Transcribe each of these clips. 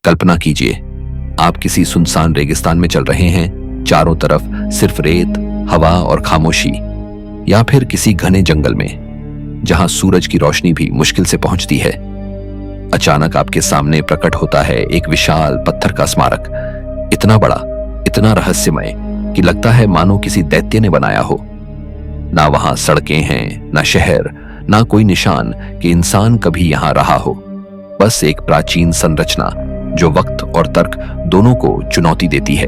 कल्पना कीजिए, आप किसी सुनसान रेगिस्तान में चल रहे हैं, चारों तरफ सिर्फ रेत, हवा और खामोशी, या फिर किसी घने जंगल में जहां सूरज की रोशनी भी मुश्किल से पहुंचती है। अचानक आपके सामने प्रकट होता है एक विशाल पत्थर का स्मारक, इतना बड़ा, इतना रहस्यमय कि लगता है मानो किसी दैत्य ने बनाया हो। ना वहां सड़कें हैं, ना शहर, ना कोई निशान कि इंसान कभी यहां रहा हो। बस एक प्राचीन संरचना जो वक्त और तर्क दोनों को चुनौती देती है।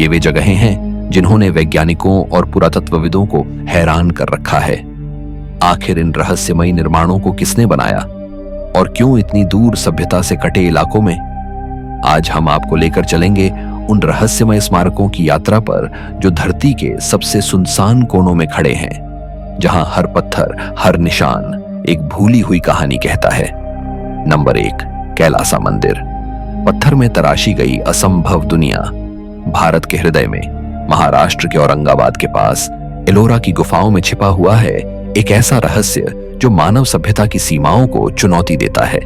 ये वे जगहें हैं जिन्होंने वैज्ञानिकों और पुरातत्वविदों को हैरान कर रखा है। आखिर इन रहस्यमयी निर्माणों को किसने बनाया और क्यों इतनी दूर सभ्यता से कटे इलाकों में? आज हम आपको लेकर चलेंगे उन रहस्यमय स्मारकों की यात्रा पर जो धरती के सबसे सुनसान कोनों में खड़े हैं, जहां हर पत्थर, हर निशान एक भूली हुई कहानी कहता है। नंबर 1, कैलासा मंदिर। पत्थर में तराशी गई असंभव दुनिया। भारत के हृदय में, महाराष्ट्र के औरंगाबाद के पास एलोरा की गुफाओं में छिपा हुआ है एक ऐसा रहस्य जो मानव सभ्यता की सीमाओं को चुनौती देता है।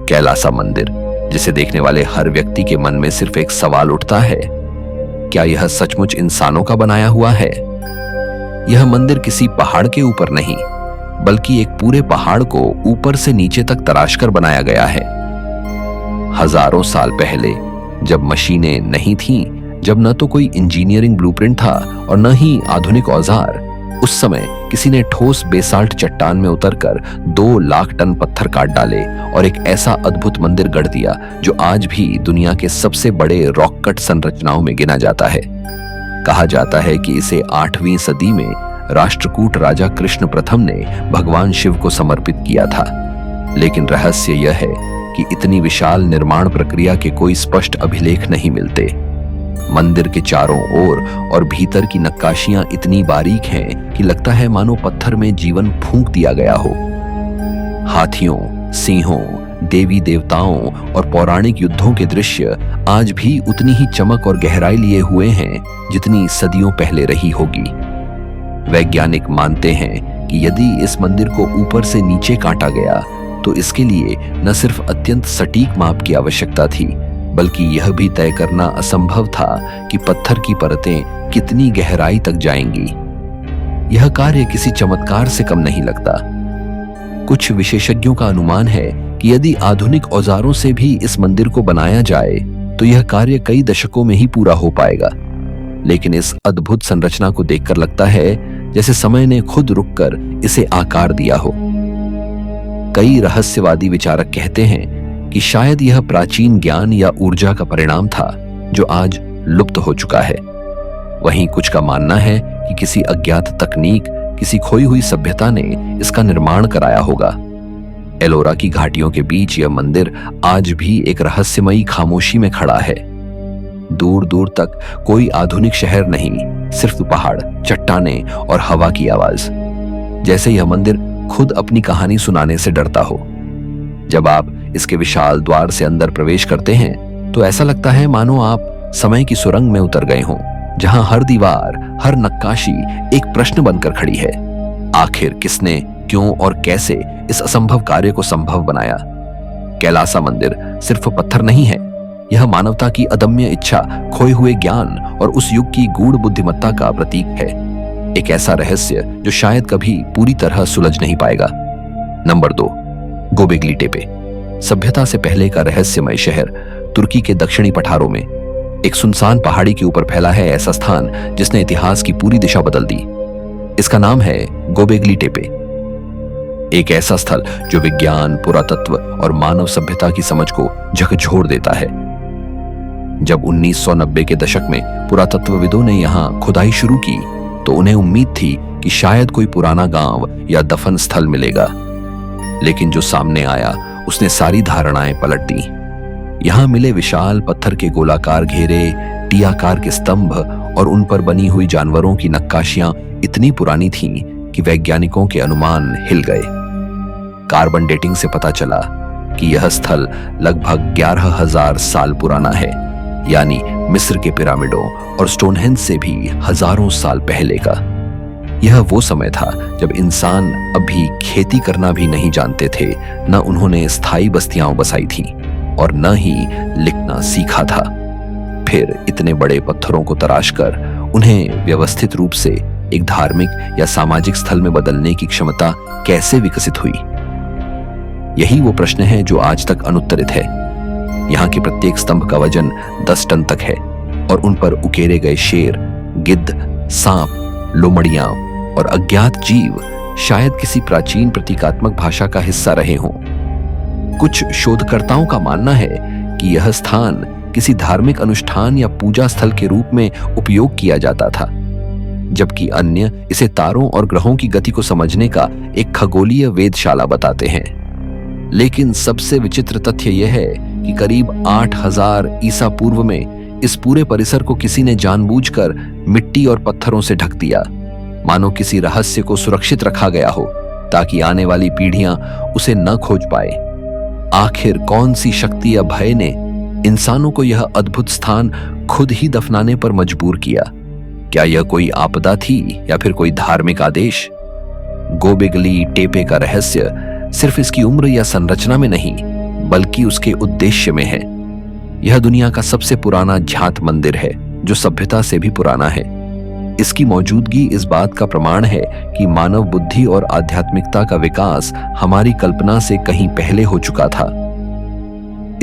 कैलासा मंदिर, जिसे देखने वाले हर व्यक्ति के मन में सिर्फ एक सवाल उठता है, क्या यह सचमुच इंसानों का बनाया हुआ है? यह मंदिर किसी पहाड़ के ऊपर नहीं, बल्कि एक पूरे पहाड़ को ऊपर से नीचे तक तराश कर बनाया गया है। हजारों साल पहले, जब मशीनें नहीं थीं, जब न तो कोई इंजीनियरिंग ब्लूप्रिंट था और न ही आधुनिक औजार, उस समय किसी ने ठोस बेसाल्ट चट्टान में उतरकर 2 लाख टन पत्थर काट डाले और एक ऐसा अद्भुत मंदिर गढ़ दिया जो आज भी दुनिया के सबसे बड़े रॉक कट संरचनाओं में गिना जाता है। कहा जाता है कि इसे 8वीं सदी में राष्ट्रकूट राजा कृष्ण प्रथम ने भगवान शिव को समर्पित किया था। लेकिन रहस्य यह है कि इतनी विशाल निर्माण प्रक्रिया के कोई स्पष्ट अभिलेख नहीं मिलते। मंदिर के चारों ओर और भीतर की नक्काशियां इतनी बारीक हैं कि लगता है मानो पत्थर में जीवन फूंक दिया गया हो। हाथियों, सिंहों, देवी देवताओं और पौराणिक युद्धों के दृश्य आज भी उतनी ही चमक और गहराई लिए हुए हैं जितनी सदियों पहले रही होगी। वैज्ञानिक मानते हैं कि यदि इस मंदिर को ऊपर से नीचे काटा गया तो इसके लिए न सिर्फ अत्यंत सटीक माप की आवश्यकता थी, बल्कि यह भी तय करना असंभव था कि पत्थर की परतें कितनी गहराई तक जाएंगी। यह कार्य किसी चमत्कार से कम नहीं लगता। कुछ विशेषज्ञों का अनुमान है कि यदि आधुनिक औजारों से भी इस मंदिर को बनाया जाए तो यह कार्य कई दशकों में ही पूरा हो पाएगा। लेकिन इस अद्भुत संरचना को देखकर लगता है जैसे समय ने खुद रुककर इसे आकार दिया हो। कई रहस्यवादी विचारक कहते हैं कि शायद यह प्राचीन ज्ञान या ऊर्जा का परिणाम था जो आज लुप्त हो चुका है। वहीं कुछ का मानना है कि किसी अज्ञात तकनीक, किसी खोई हुई सभ्यता ने इसका निर्माण कराया होगा। एलोरा की घाटियों के बीच यह मंदिर आज भी एक रहस्यमयी खामोशी में खड़ा है। दूर दूर तक कोई आधुनिक शहर नहीं, सिर्फ पहाड़, चट्टानें और हवा की आवाज, जैसे यह मंदिर खुद अपनी कहानी सुनाने से डरता हो। जब आप इसके विशाल द्वार से अंदर प्रवेश करते हैं तो ऐसा लगता है मानो आप समय की सुरंग में उतर गए हों, जहां हर दीवार, हर नक्काशी एक प्रश्न बनकर खड़ी है। आखिर किसने, क्यों और कैसे इस असंभव कार्य को संभव बनाया? कैलासा मंदिर सिर्फ पत्थर नहीं है, यह मानवता की अदम्य इच्छा, खोए हुए ज्ञान और उस युग की गूढ़ बुद्धिमत्ता का प्रतीक है। एक ऐसा रहस्य जो शायद कभी पूरी तरह सुलझ नहीं पाएगा। Number 2, Gobekli Tepe. सभ्यता से पहले का रहस्यमय शहर तुर्की के दक्षिणी पठारों में एक सुनसान पहाड़ी के ऊपर फैला है ऐसा स्थान जिसने इतिहास की पूरी दिशा बदल दी। इसका नाम है गोबेगली टेपे। एक ऐसा स्थल जो विज्ञान, पुरातत्व और मानव सभ्यता की समझ को झकझोर देता है। जब 1990 के दशक में पुरातत्वविदों ने यहां खुदाई शुरू की तो उन्हें उम्मीद थी कि शायद कोई पुराना गांव या दफन स्थल मिलेगा। लेकिन जो सामने आया उसने सारी धारणाएं पलट दी। यहां मिले विशाल पत्थर के गोलाकार घेरे, टी-आकार के स्तंभ और उन पर बनी हुई जानवरों की नक्काशियां इतनी पुरानी थीं कि वैज्ञानिकों के अनुमान हिल गए। कार्बन डेटिंग से पता चला कि यह स्थल लगभग 11,000 साल पुराना है, यानी मिस्र के पिरामिडों और स्टोनहेंज से भी हजारों साल पहले का। यह वो समय था जब इंसान अभी खेती करना भी नहीं जानते थे, न उन्होंने स्थायी बस्तियां बसाई थीं। और न ही लिखना सीखा था। फिर इतने बड़े पत्थरों को तराशकर उन्हें व्यवस्थित रूप से एक धार्मिक या सामाजिक स्थल में बदलने की क्षमता कैसे विकसित हुई? यही वो प्रश्न है जो आज तक अनुत्तरित है। यहाँ के प्रत्येक स्तंभ का वजन 10 टन तक है और उन पर उकेरे गए शेर, गिद्ध, सांप, लोमड़ियां और अज्ञात जीव शायद किसी प्राचीन प्रतीकात्मक भाषा का हिस्सा रहे हों। कुछ शोधकर्ताओं का मानना है कि यह स्थान किसी धार्मिक अनुष्ठान या पूजा स्थल के रूप में उपयोग किया जाता था, जबकि अन्य इसे तारों और ग्रहों की गति को समझने का एक खगोलीय वेधशाला बताते हैं। लेकिन सबसे विचित्र तथ्य यह है कि करीब 8000 ईसा पूर्व में इस पूरे परिसर को किसी ने जानबूझकर मिट्टी और पत्थरों से ढक दिया, मानो किसी रहस्य को सुरक्षित रखा गया हो ताकि आने वाली पीढ़ियां उसे न खोज पाए। आखिर कौन सी शक्ति या भय ने इंसानों को यह अद्भुत स्थान खुद ही दफनाने पर मजबूर किया? क्या यह कोई आपदा थी या फिर कोई धार्मिक आदेश? गोबेगली टेपे का रहस्य सिर्फ इसकी उम्र या संरचना में नहीं, बल्कि उसके उद्देश्य में है। यह दुनिया का सबसे पुराना ज्ञात मंदिर है जो सभ्यता से भी पुराना है। इसकी मौजूदगी इस बात का प्रमाण है कि मानव बुद्धि और आध्यात्मिकता का विकास हमारी कल्पना से कहीं पहले हो चुका था।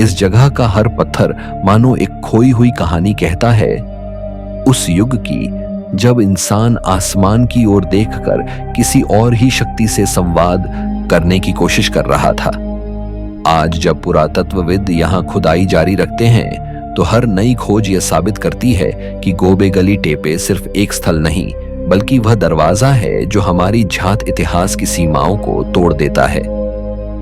इस जगह का हर पत्थर मानो एक खोई हुई कहानी कहता है, उस युग की जब इंसान आसमान की ओर देखकर किसी और ही शक्ति से संवाद करने की कोशिश कर रहा था। आज जब पुरातत्वविद यहाँ खुदाई जारी रखते हैं तो हर नई खोज यह साबित करती है कि गोबेगली टेपे सिर्फ एक स्थल नहीं, बल्कि वह दरवाजा है जो हमारी ज्ञात इतिहास की सीमाओं को तोड़ देता है।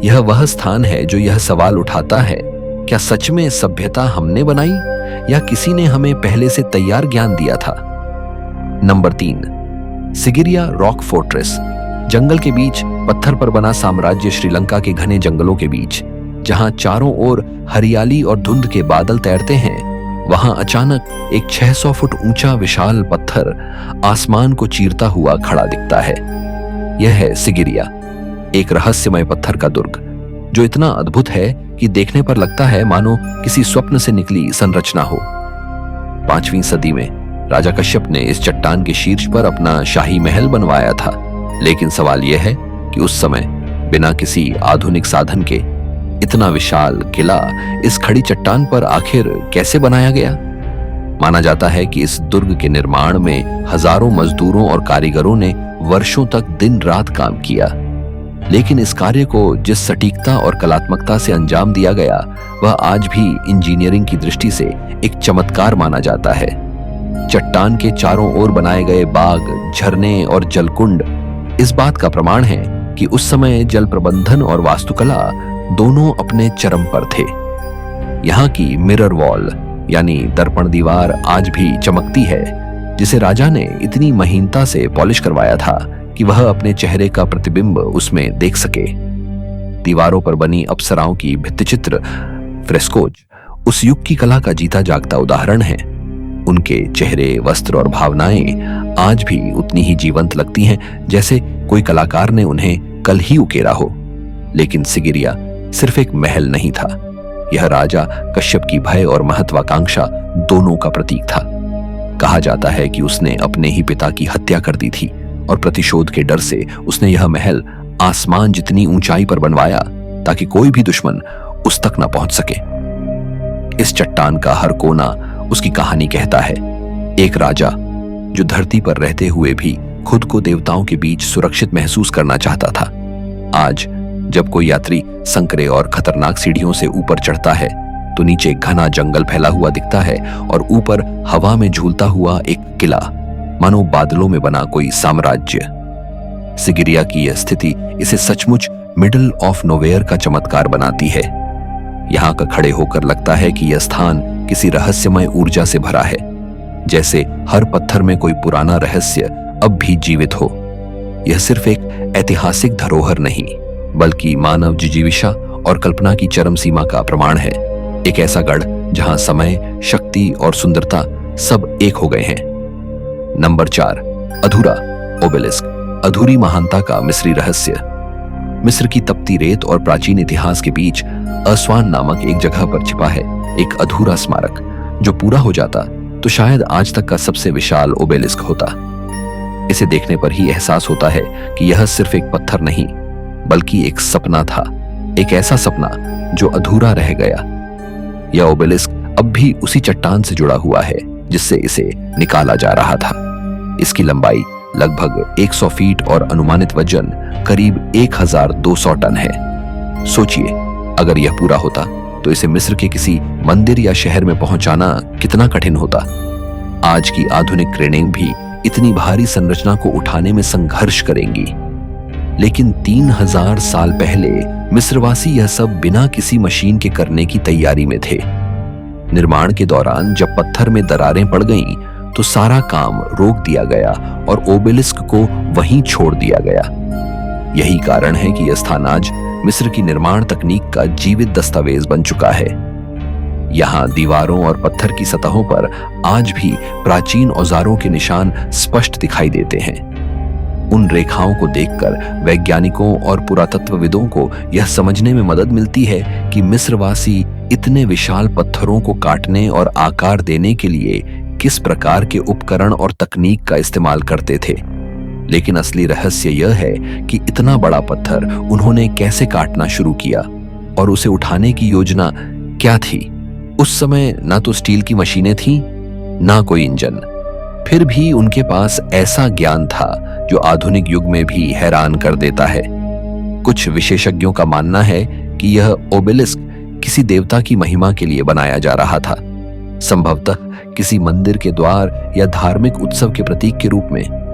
यह वह स्थान है जो यह सवाल उठाता है, क्या सच में सभ्यता हमने बनाई या किसी ने हमें पहले से तैयार ज्ञान दिया था? Number 3, Sigiriya rock fortress. जंगल के बीच पत्थर पर बना साम्राज्य श्रीलंका के घने जंगलों के बीच, जहां चारों ओर हरियाली और धुंध के बादल तैरते हैं, वहां अचानक एक 600 फुट ऊंचा विशाल पत्थर आसमान को चीरता हुआ खड़ा दिखता है। यह है सिगिरिया, एक रहस्यमय पत्थर का दुर्ग जो इतना अद्भुत है कि देखने पर लगता है मानो किसी स्वप्न से निकली संरचना हो। 5वीं सदी में राजा कश्यप ने इस चट्टान के शीर्ष पर अपना शाही महल बनवाया था, लेकिन सवाल यह है कि उस समय बिना किसी आधुनिक साधन के इतना विशाल किला इस खड़ी चट्टान पर आखिर कैसे बनाया गया? माना जाता है कि इस दुर्ग के निर्माण में हजारों मजदूरों और कारीगरों ने वर्षों तक दिन रात काम किया, लेकिन इस कार्य को जिस सटीकता और कलात्मकता से अंजाम दिया गया, वह आज भी इंजीनियरिंग की दृष्टि से एक चमत्कार माना जाता है। चट्टान के चारों ओर बनाए गए बाग, झरने और जलकुंड इस बात का प्रमाण है कि उस समय जल प्रबंधन और वास्तुकला दोनों अपने चरम पर थे। यहाँ की मिरर वॉल यानी दर्पण दीवार आज भी चमकती है, जिसे राजा ने इतनी महीनता से पॉलिश करवाया था कि वह अपने चेहरे का प्रतिबिंब उसमें देख सके। दीवारों पर बनी अप्सराओं की भित्तिचित्र फ्रेस्कोज उस युग की कला का जीता जागता उदाहरण है। उनके चेहरे, वस्त्र और भावनाएं आज भी उतनी ही जीवंत लगती हैं जैसे कोई कलाकार ने उन्हें कल ही उकेरा हो। लेकिन सिगिरिया सिर्फ एक महल नहीं था, यह राजा कश्यप की भय और महत्वाकांक्षा दोनों का प्रतीक था। कहा जाता है कि उसने अपने ही पिता की हत्या कर दी थी और प्रतिशोध के डर से उसने यह महल आसमान जितनी ऊंचाई पर बनवाया ताकि कोई भी दुश्मन उस तक न पहुंच सके। इस चट्टान का हर कोना उसकी कहानी कहता है। एक राजा जो धरती पर रहते हुए भी खुद को देवताओं के बीच सुरक्षित महसूस करना चाहता था। आज जब कोई यात्री संकरे और खतरनाक सीढ़ियों से ऊपर चढ़ता है तो नीचे घना जंगल फैला हुआ दिखता है और ऊपर हवा में झूलता हुआ एक किला, मानो बादलों में बना कोई साम्राज्य। सिगिरिया की यह स्थिति इसे सचमुच मिडल ऑफ नोवेयर का चमत्कार बनाती है। यहाँ का खड़े होकर लगता है कि यह स्थान किसी रहस्यमय ऊर्जा से भरा है, जैसे हर पत्थर में कोई पुराना रहस्य अब भी जीवित हो। यह सिर्फ एक ऐतिहासिक धरोहर नहीं, बल्कि मानव जिजीविषा और कल्पना की चरम सीमा का प्रमाण है। एक ऐसा गढ़ जहां समय, शक्ति और सुंदरता सब एक हो गए हैं। नंबर 4, अधूरा ओबेलिस्क, अधूरी महानता का मिस्री रहस्य। मिस्र की तपती रेत और प्राचीन इतिहास के बीच अस्वान नामक एक जगह पर छिपा है एक अधूरा स्मारक, जो पूरा हो जाता तो शायद आज तक का सबसे विशाल ओबेलिस्क होता। इसे देखने पर ही एहसास होता है कि यह सिर्फ एक पत्थर नहीं, बल्कि एक सपना था, एक ऐसा सपना जो अधूरा रह गया। यह ओबेलिस्क अब भी उसी चट्टान से जुड़ा हुआ है जिससे इसे निकाला जा रहा था। इसकी लंबाई लगभग 100 फीट और अनुमानित वजन करीब 1200 टन है। सोचिए, अगर यह पूरा होता तो इसे मिस्र के किसी मंदिर या शहर में पहुंचाना कितना कठिन होता। आज की आधुनिक क्रेनें भी इतनी भारी संरचना को उठाने में संघर्ष करेंगी, लेकिन 3000 साल पहले मिस्रवासी यह सब बिना किसी मशीन के करने की तैयारी में थे। निर्माण के दौरान जब पत्थर में दरारें पड़ गईं, तो सारा काम रोक दिया गया और ओबेलिस्क को वहीं छोड़ दिया गया। यही कारण है कि यह स्थान आज मिस्र की निर्माण तकनीक का जीवित दस्तावेज बन चुका है। यहाँ दीवारों और पत्थर की सतहों पर आज भी प्राचीन औजारों के निशान स्पष्ट दिखाई देते हैं। उन रेखाओं को देखकर वैज्ञानिकों और पुरातत्वविदों को यह समझने में मदद मिलती है कि मिस्रवासी इतने विशाल पत्थरों को काटने और आकार देने के लिए किस प्रकार के उपकरण और तकनीक का इस्तेमाल करते थे। लेकिन असली रहस्य यह है कि इतना बड़ा पत्थर उन्होंने कैसे काटना शुरू किया और उसे उठाने की योजना क्या थी। उस समय ना तो स्टील की मशीनें थीं, ना कोई इंजन, फिर भी उनके पास ऐसा ज्ञान था जो आधुनिक युग में भी हैरान कर देता है। कुछ विशेषज्ञों का मानना है कि यह ओबेलिस्क किसी देवता की महिमा के लिए बनाया जा रहा था, संभवतः किसी मंदिर के द्वार या धार्मिक उत्सव के प्रतीक के रूप में।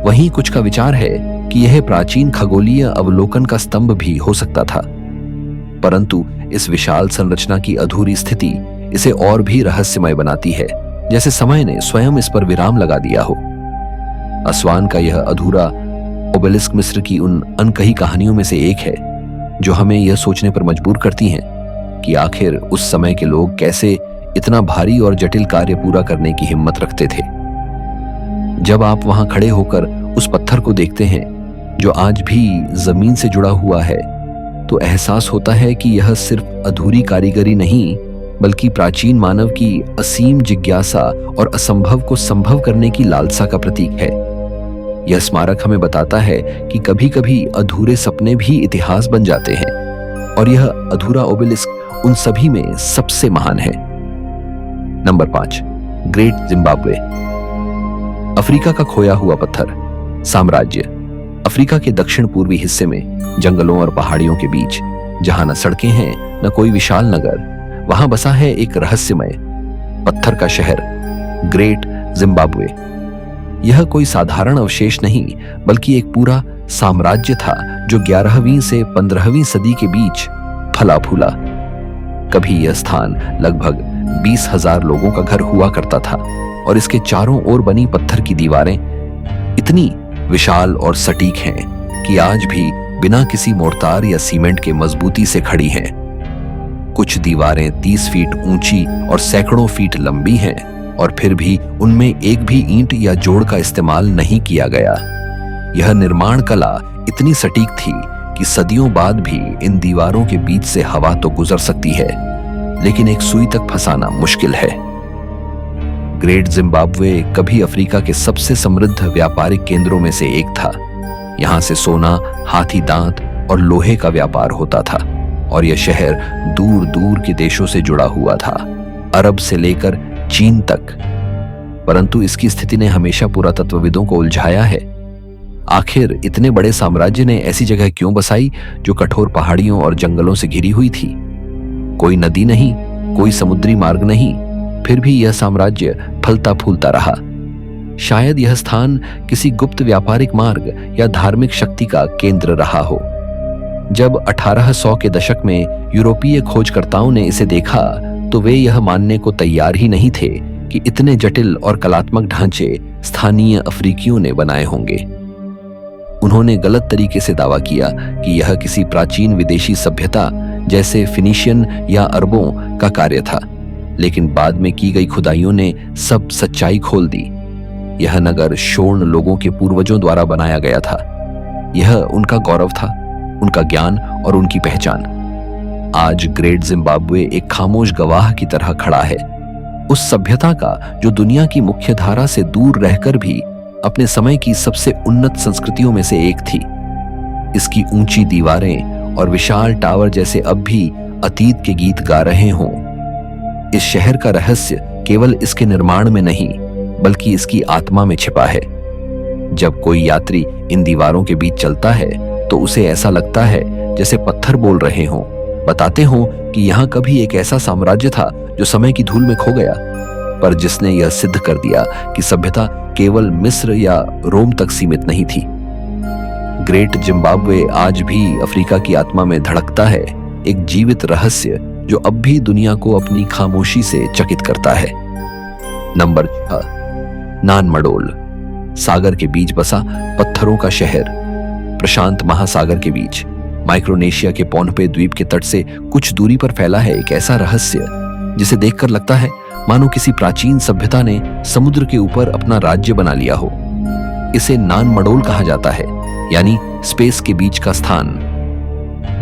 वहीं कुछ का विचार है कि यह प्राचीन खगोलीय अवलोकन का स्तंभ भी हो सकता था, परंतु इस विशाल संरचना की अधूरी स्थिति इसे और भी रहस्यमय बनाती है, जैसे समय ने स्वयं इस पर विराम लगा दिया हो। अस्वान का यह अधूरा ओबेलिस्क मिस्र की उन अनकही कहानियों में से एक है जो हमें यह सोचने पर मजबूर करती हैं कि आखिर उस समय के लोग कैसे इतना भारी और जटिल कार्य पूरा करने की हिम्मत रखते थे। जब आप वहां खड़े होकर उस पत्थर को देखते हैं जो आज भी जमीन से जुड़ा हुआ है, तो एहसास होता है कि यह सिर्फ अधूरी कारीगरी नहीं, बल्कि प्राचीन मानव की असीम जिज्ञासा और असंभव को संभव करने की लालसा का प्रतीक है। यह स्मारक हमें बताता है कि कभी-कभी अधूरे सपने भी इतिहास बन जाते हैं, और यह अधूरा ओबेलिस्क उन सभी में सबसे महान है। Number 5, great Zimbabwe. अफ्रीका का खोया हुआ पत्थर साम्राज्य। अफ्रीका के दक्षिण पूर्वी हिस्से में जंगलों और पहाड़ियों के बीच, जहां न सड़कें हैं न कोई विशाल नगर, वहां बसा है एक रहस्यमय पत्थर का शहर, ग्रेट जिम्बाब्वे। यह कोई साधारण अवशेष नहीं, बल्कि एक पूरा साम्राज्य था जो 11वीं से 15वीं सदी के बीच फला फूला। कभी यह स्थान लगभग 20,000 लोगों का घर हुआ करता था, और इसके चारों ओर बनी पत्थर की दीवारें इतनी विशाल और सटीक हैं कि आज भी बिना किसी मोर्टार या सीमेंट के मजबूती से खड़ी हैं। कुछ दीवारें 30 फीट ऊंची और सैकड़ों फीट लंबी हैं, और फिर भी उनमें एक भी ईंट या जोड़ का इस्तेमाल नहीं किया गया। यह निर्माण कला इतनी सटीक थी कि सदियों बाद भी इन दीवारों के बीच से हवा तो गुजर सकती है, लेकिन एक सुई तक फंसाना मुश्किल है। ग्रेट जिम्बाब्वे कभी अफ्रीका के सबसे समृद्ध व्यापारिक केंद्रों में से एक था। यहां से सोना, हाथी दांत और लोहे का व्यापार होता था, और यह शहर दूर दूर के देशों से जुड़ा हुआ था, अरब से लेकर चीन तक। परंतु इसकी स्थिति ने हमेशा पुरातत्वविदों को उलझाया है। आखिर इतने बड़े साम्राज्य ने ऐसी जगह क्यों बसाई जो कठोर पहाड़ियों और जंगलों से घिरी हुई थी? कोई नदी नहीं, कोई समुद्री मार्ग नहीं, फिर भी यह साम्राज्य फलता फूलता रहा। शायद यह स्थान किसी गुप्त व्यापारिक मार्ग या धार्मिक शक्ति का केंद्र रहा हो। जब 1800 के दशक में यूरोपीय खोजकर्ताओं ने इसे देखा, तो वे यह मानने को तैयार ही नहीं थे कि इतने जटिल और कलात्मक ढांचे स्थानीय अफ्रीकियों ने बनाए होंगे। उन्होंने गलत तरीके से दावा किया कि यह किसी प्राचीन विदेशी सभ्यता जैसे फिनिशियन या अरबों का कार्य था, लेकिन बाद में की गई खुदाइयों ने सब सच्चाई खोल दी। यह नगर शोण लोगों के पूर्वजों द्वारा बनाया गया था। यह उनका गौरव था, उनका ज्ञान और उनकी पहचान। आज ग्रेट जिम्बाब्वे एक खामोश गवाह की तरह खड़ा है, उस सभ्यता का जो दुनिया की मुख्य धारा से दूर रहकर भी अपने समय की सबसे उन्नत संस्कृतियों में से एक थी। इसकी ऊंची दीवारें और विशाल टावर जैसे अब भी अतीत के गीत गा रहे हों। इस शहर का रहस्य केवल इसके निर्माण में नहीं, बल्कि इसकी आत्मा में छिपा है। जब कोई यात्री इन दीवारों के बीच चलता है तो उसे ऐसा लगता है जैसे पत्थर बोल रहे हों, बताते हों कि यहाँ कभी एक ऐसा साम्राज्य था जो समय की धूल में खो गया, पर जिसने यह सिद्ध कर दिया कि सभ्यता केवल मिस्र या रोम तक सीमित नहीं थी। ग्रेट जिम्बाब्वे आज भी अफ्रीका की आत्मा में धड़कता है, एक जीवित रहस्य जो अब भी दुनिया को अपनी खामोशी से चकित करता है। नंबर 6, नानमडोल, सागर के बीच बसा पत्थरों का शहर। प्रशांत महासागर के बीच माइक्रोनेशिया के पोनपे द्वीप के तट से कुछ दूरी पर फैला है एक ऐसा रहस्य जिसे देखकर लगता है मानो किसी प्राचीन सभ्यता ने समुद्र के ऊपर अपना राज्य बना लिया हो। इसे नानमडोल कहा जाता है, यानी स्पेस के बीच का स्थान।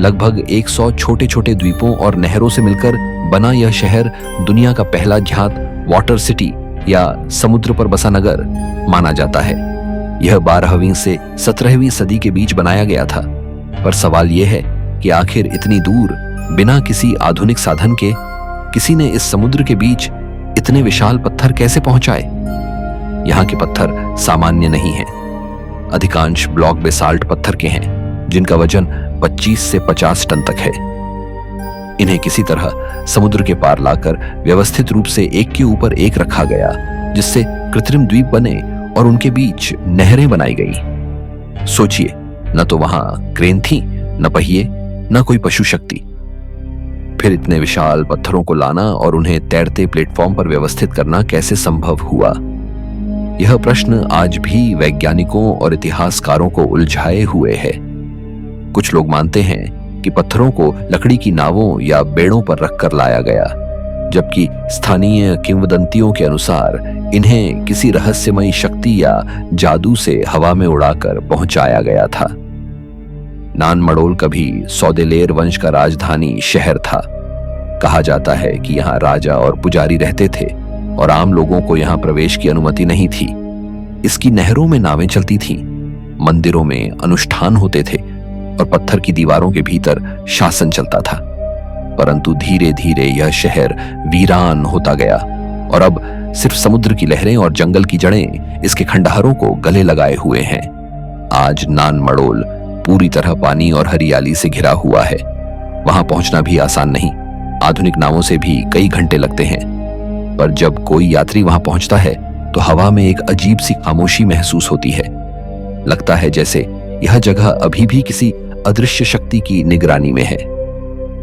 लगभग 100 छोटे छोटे द्वीपों और नहरों से मिलकर बना यह शहर दुनिया का पहला ज्ञात वाटर सिटी या समुद्र पर बसा नगर माना जाता है। यह 12वीं से 17वीं सदी के बीच बनाया गया था, पर सवाल यह है कि आखिर इतनी दूर बिना किसी आधुनिक साधन के किसी ने इस समुद्र के बीच इतने विशाल पत्थर कैसे पहुंचाए? यहाँ के पत्थर सामान्य नहीं हैं। अधिकांश ब्लॉक बेसाल्ट पत्थर के हैं, जिनका वजन 25 से 50 टन तक है। इन्हें किसी तरह समुद्र के पार लाकर व्यवस्थित रूप से एक के ऊपर एक रखा गया, जिससे कृत्रिम द्वीप बने और उनके बीच नहरें बनाई गई। सोचिए, न तो वहां क्रेन थी, न पहिए, न कोई पशु शक्ति। फिर इतने विशाल पत्थरों को लाना और उन्हें तैरते प्लेटफॉर्म पर व्यवस्थित करना कैसे संभव हुआ? यह प्रश्न आज भी वैज्ञानिकों और इतिहासकारों को उलझाए हुए है। कुछ लोग मानते हैं कि पत्थरों को लकड़ी की नावों या बेड़ों पर रखकर लाया गया, जबकि स्थानीय किंवदंतियों के अनुसार इन्हें किसी रहस्यमयी शक्ति या जादू से हवा में उड़ाकर पहुंचाया गया था। नानमडोल कभी सौदेलेर वंश का राजधानी शहर था। कहा जाता है कि यहाँ राजा और पुजारी रहते थे और आम लोगों को यहाँ प्रवेश की अनुमति नहीं थी। इसकी नहरों में नावें चलती थीं, मंदिरों में अनुष्ठान होते थे और पत्थर की दीवारों के भीतर शासन चलता था। परंतु धीरे धीरे यह शहर वीरान होता गया और अब सिर्फ समुद्र की लहरें और जंगल की जड़ें इसके खंडहरों को गले लगाए हुए हैं। आज नानमडोल पूरी तरह पानी और हरियाली से घिरा हुआ है। वहां पहुंचना भी आसान नहीं, आधुनिक नावों से भी कई घंटे लगते हैं। पर जब कोई यात्री वहां पहुंचता है तो हवा में एक अजीब सी खामोशी महसूस होती है। लगता है जैसे यह जगह अभी भी किसी अदृश्य शक्ति की निगरानी में है।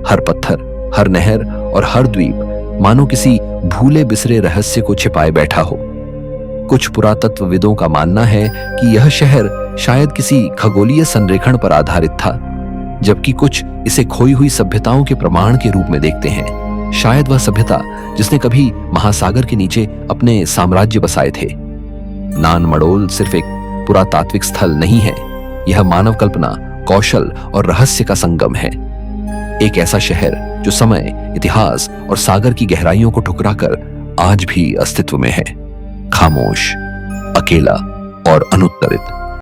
हर पत्थर, हर नहर और हर द्वीप मानो किसी भूले बिसरे रहस्य को छिपाए बैठा हो। कुछ पुरातत्वविदों का मानना है कि यह शहर शायद किसी खगोलीय संरेखण पर आधारित था, जबकि कुछ इसे खोई हुई सभ्यताओं के प्रमाण के रूप में देखते हैं। शायद वह सभ्यता जिसने कभी महासागर के नीचे अपने साम्राज्य बसाए थे। नानमडोल सिर्फ एक पुरातात्विक स्थल नहीं है, यह मानव कल्पना, कौशल और रहस्य का संगम है। एक ऐसा शहर जो समय, इतिहास और सागर की गहराइयों को ठुकराकर आज भी अस्तित्व में है, खामोश, अकेला और अनुत्तरित।